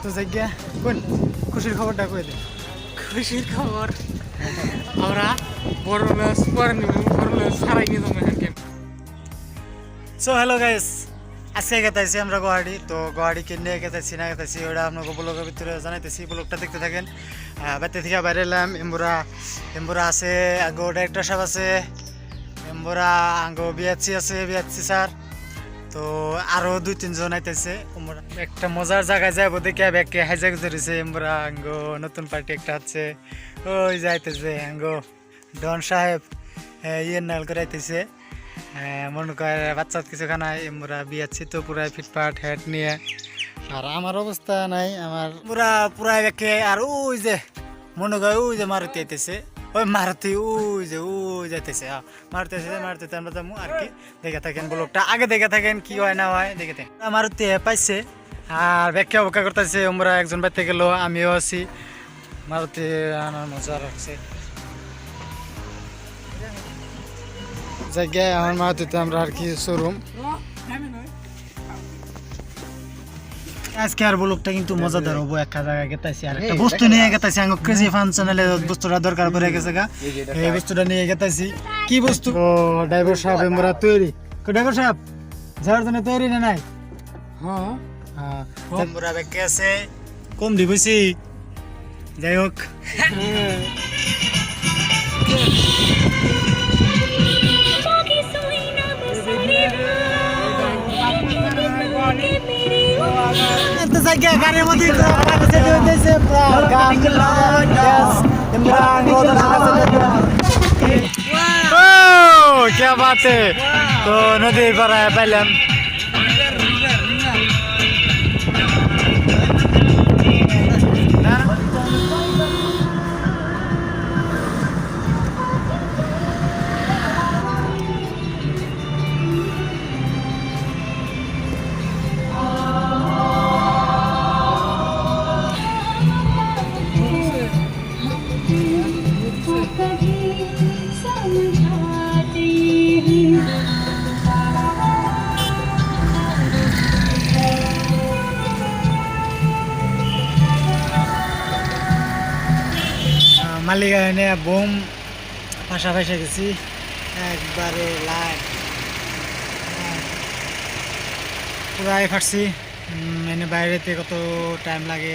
তো জায়গা কোন খুশির খবরটা কই দে। খুশির খবর আমরা বড় লস সারাই নিয়ে যাবো এখানকে। সো হ্যালো গাইস, আজকে গেতাইছি আমরা গুয়াহাটি। তো গুয়াহাটি কিনে গেতাইছি না গেতাইছি ওটা আপনাকে ব্লগের ভিতরে জানাইতেছি, ব্লগটা দেখতে থাকেন। বাড়িতে থেকে বাইরে এলাম। এম্বুরা আছে, আঙ্গো ডাইরেক্টর সাহেব আছে, এম্বুরা আঙ্গো বিয়াচ্ছি আছে, বিয়াচ্ছি স্যার। তো আরো 2-3 জন আইতেছে। একটা মজার জায়গায় যাবো দেখে ব্যাগকে হাইজাক ধরেছে এম্বুরা। আঙ্গো নতুন পার্টি একটা হচ্ছে, ওই যাইতেছে আঙ্গো ডন সাহেব ইয়ের নাল করে আইতেছে। মনে করে বাচ্চা কিছু খানায় এমরা বিয়াচ্ছি তো পুরাই ফিটফাট হেড নিয়ে। আর আমার অবস্থা নাই, আমার পুরাই ব্যাগকে। আর ওই যে মনে করে ওই যে মারুতি আইতেছে, ওই মারুতি ওই যাইতেছে। মারুতি আমরা যাবো আর কি। দেখে থাকেন ব্লগটা, আগে দেখে থাকেন কি হয় না হয় দেখে থাকেন। মারুতি পাইছে আর ব্যাগকে অপেক্ষা করতেছে। আমরা একজন বাইতে গেল, আমিও আছি। মারুতি আনার মজা রাখছে জায়গায়। আমার মারুতিতে আমরা আর কি শোরুম। আজকে আর ব্লগটা কিন্তু মজাদার হবো। একটা জায়গায় গেতাইছি আর একটা বস্তু নিয়ে গেতাইছি। আঙ্গো ক্রেজি ফান চ্যানেলে বস্তুটা দরকার পড়ে গেছে গা, এই বস্তুটা নিয়ে গেতাইছি। কি বস্তু? ও ড্রাইভার সাহেব আমরা তৈরি। ড্রাইভার সাহেব যাওয়ার জন্য তৈরি না নাই? হ্যাঁ হ্যাঁ, আমরা ব্যাগে আছে, কম দিবছি। যাই হোক, গাড়ির মধ্যে क्या बात है। तो नदी पर आया पहले हम মালিগানে বোম পাশাপাশি গেছি একবারে লাইন পুরাই ফাটছি। এনে বাইরেতে কত টাইম লাগে।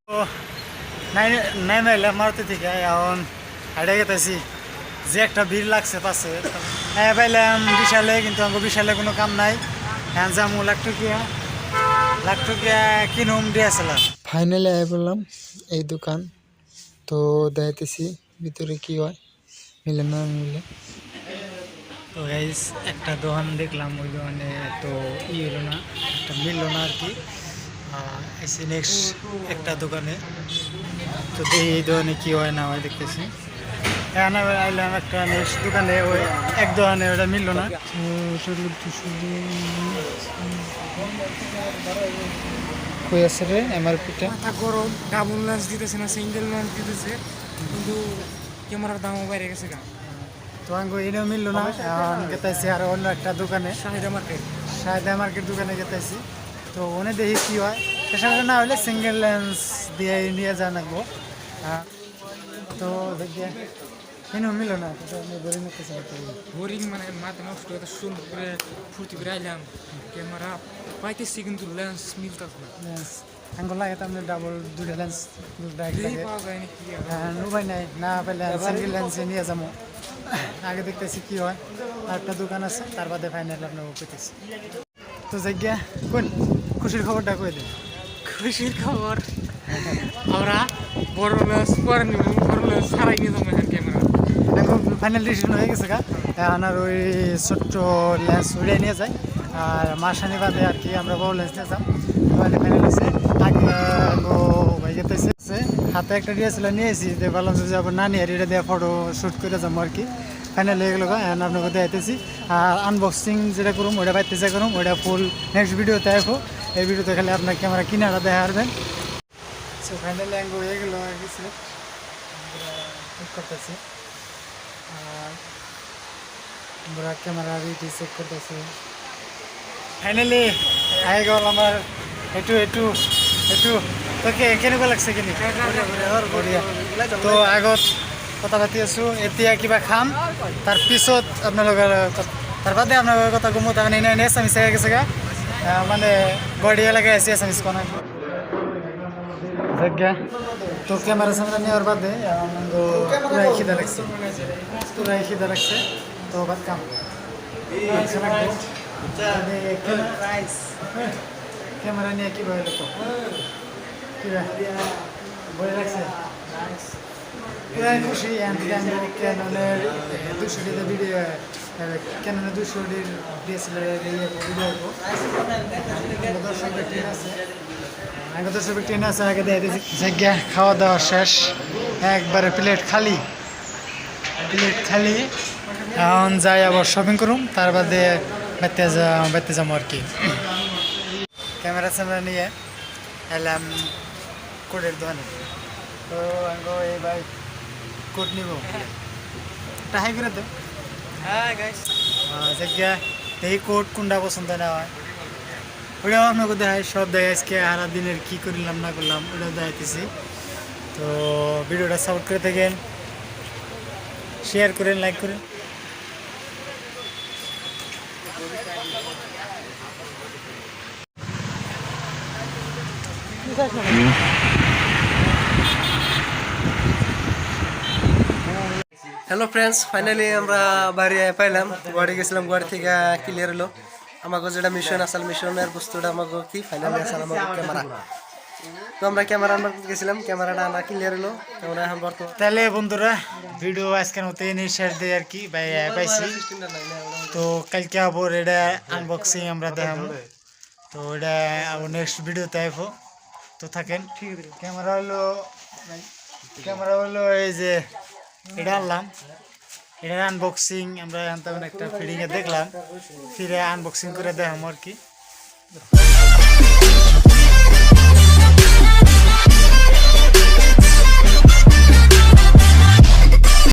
তো নাই মাইলাম মারতে থেকে এখন হাইডে গেতেছি। যে একটা ভিড় লাগছে পাশে পাইলাম বিশালে, কিন্তু আমার বিশালে কোনো কাম নাই। হ্যাঁ যামু লাখ টুকিয়া কিনুম দিয়েছিলাম। ফাইনালি আই বললাম এই দোকান। তো দেখাইতেছি ভিতরে কি হয়, মিলে না মিলে। তো গাইস একটা দোকান দেখলাম, ওই দোকানে তো হলো না, একটা মিললো না আর কি। এসে নেক্সট একটা দোকানে, তো এই দোকানে কি হয় না হয় দেখতেছি। এখানে আইলাম একটা নেক্সট দোকানে, ওই এক দোকানে ওটা মিললো না। কই আছে রে এমআরপিটা? গরম, ডাবল লেন্স দিতেছে না সিঙ্গেল লেন্স দিতেছে, কিন্তু ক্যামেরার দামও বাইরে গেছে গা। তো আঙ্গো এনেও মিললো না। এখন গেতাইছি আর অন্য একটা দোকানে, শাহিদা মার্কেট দোকানে গেতাইছি। তো ওনে দেখি কি হয়, পেশাটা না হলে সিঙ্গেল লেন্স দিয়ে নিয়ে যা নাকবো। তো দেখিয়ে এনেও মিললো না। বোরিং হতেছে, বোরিং মানে মাথা নষ্ট হতে সুন্দর করে ফুর্তি করে আইলাম, ক্যামেরা পাইতেছি কিন্তু লেন্স মিলতেছে না। লেন্স আঙ্গো লাগে তো আপনি ডাবল দুইটা লেন্স লাগে পাওয়া যায় নাকি? উপায় নাই, না পাইলে সিঙ্গেল লেন্সে নিয়ে যাবো। আগে দেখতেছি কি হয়। আর একটা দোকান আছে, তার বাদে ফাইনাল আপনাকে পেতেছি। তো জায়গা কোন খুশির খবরটা কই দেন। খুশির খবর আমরা বড় লস সারাই নিয়ে যাবো এখান ক্যামেরা। এখন ফাইনাল ডিসিশন হয়ে গেছে গা। এখন আর ওই ছোট্ট লেন্স উড়িয়ে নিয়ে যায়। আর মাসানি বাদে আর কি আমরা বড় লেন্স নিয়ে যাম। ফাইনাল হয়েছে। আগে ভাই যেতেছে হাতে একটা ডিএসএলআর নিয়েছি, যে ভাবলাম যে আবার না নিয়ে এটা দিয়ে ফটো শ্যুট করে যাবো আর কি। ফাইনাল হয়ে গেলো। এখন আপনাকে দেখাইতেছি। আর আনবক্সিং যেটা করুম ওইটা বাইতে যা করুম, ওইটা ফুল নেক্সট ভিডিওতে আসবো। এই ভিডিওতে খালি আপনার ক্যামেরা কিনারা দেখা পারবেন। সো ফাইনালি অ্যাঙ্গো হয়ে গেলো আর কিছু করতেছি। আর আমরা ক্যামেরা রিটি চেক করতেছি। ফাইনালি হয়ে গেল আমার একটু একটু একটু তোকে কেনেকুৱা লাগছে কিনি বঢ়িয়া তো আগত কথা পাতি আছোঁ এতিয়া কিবা খাম তাৰপিছত আপোনালোকৰ তাৰ বাদে আপোনালোকৰ কথা কমো তাৰমানে এনে এনে এছামিছ চাই গৈছে মানে বঢ়িয়া লাগে আছে এছামিছ কোৱা জায়গা তো ক্যামেরা সামনে নেওয়ার বাদে আমাকে পুরাই খিদা লাগছে তো বাদ কাম ক্যামেরা নিয়ে কীভাবে লোক বলে লাগছে পুরাই খুশি ক্যাননের 200 ভিডিও ক্যাননের 200 ডিএসএলআর ভিডিও দর্শক ব্যক্তি আছে আগে দর্শক ব্যক্তি আছে আগে দিয়ে জায়গা খাওয়া দাওয়া শেষ একবারে প্লেট খালি এখন যাই আবার শপিং করুম তার বাদে বেতে যাবো আর কি ক্যামেরা স্যামেরা নিয়ে এলাম কোটের দোকানে তো আমি এই ভাই কোট নিব একটা হাই করে তো জায়গা এই কোট কোনটা পছন্দ না হয় ওটাও আপনাকে দেখাই সব দেখাই আজকে সারা দিনের কী করলাম না করলাম ওটাও দেখাইতেছি তো ভিডিওটা সাপোর্ট করে থাকেন শেয়ার করেন লাইক করেন হ্যালো ফ্রেন্ডস ফাইনালি আমরা বাড়ি পাইলাম গুয়াহাটি গেছিলাম গুয়াহাটি থেকে ক্লিয়ার হলো আমাকে যেটা মিশন আসল মিশনের বস্তুটা আমাকে কি ফাইনালি আসল আমাকে ক্যামেরা তো আমরা ক্যামেরা আনবার গেছিলাম ক্যামেরাটা আনা ক্লিয়ার হলো ক্যামেরা এখন বর্তমান তাহলে বন্ধুরা ভিডিও আজকের মতো এনে শেয়ার দেয় আর কি ভাই পাইছি তো কালকে আবার এটা আনবক্সিং আমরা দেখাবো তো এটা আবার নেক্সট ভিডিওতে আইবো তো থাকেন ক্যামেরা হলো এই যে এটা আনলাম এটার আনবক্সিং আমরা তেমন একটা ফিডিংয়ে দেখলাম ফিরে আনবক্সিং করে দেখাবো আর কি